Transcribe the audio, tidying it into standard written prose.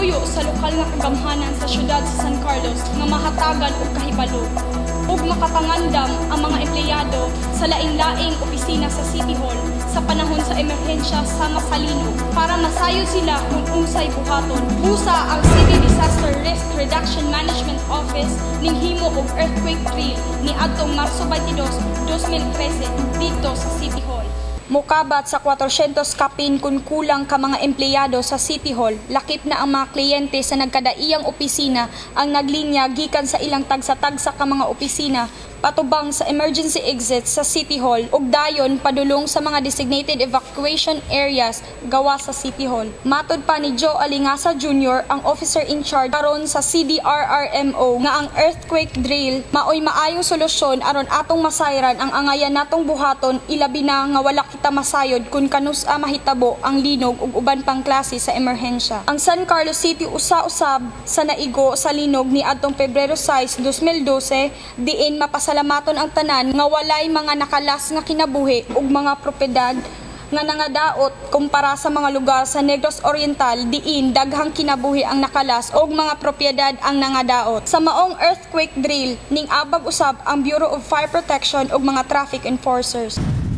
Nagpuyo sa lokal nga kagamhanan sa syudad sa San Carlos nga mahatagan og kahibalo ug makapangandam ang mga empleyado sa laing-laing opisina sa City Hall sa panahon sa emerhensya sa Masalino para masayo sila kung unsay buhaton. Busa ang City Disaster Risk Reduction Management Office ning himo og earthquake drill ni adtong Marso 22, 2013 dito sa City Hall. Mukabat sa 400 kapin kung kulang ka mga empleyado sa City Hall, lakip na ang mga kliyente sa nagkadaiyang opisina ang naglinya gikan sa ilang tagsa-tagsa ka mga opisina patubang sa emergency exit sa City Hall ug dayon padulong sa mga designated evacuation areas gawa sa City Hall. Matud pa ni Joe Alingasa Jr., ang officer in charge karon sa CDRRMO, nga ang earthquake drill maoy maayong solusyon aron atong masayran ang angayan natong buhaton, ilabi na nga wala kita masayod kung kanus-a mahitabo ang linog ug uban pang klase sa emerhensya. Ang San Carlos City usa-usab sa naigo sa linog ni adtong Pebrero 6, 2012 diin mapasalamaton ang tanan nga walay mga nakalas nga kinabuhi ug mga propiedad nga nangadaot kumpara sa mga lugar sa Negros Oriental diin daghang kinabuhi ang nakalas ug mga propiedad ang nangadaot. Sa maong earthquake drill ning abag usab ang Bureau of Fire Protection ug mga traffic enforcers.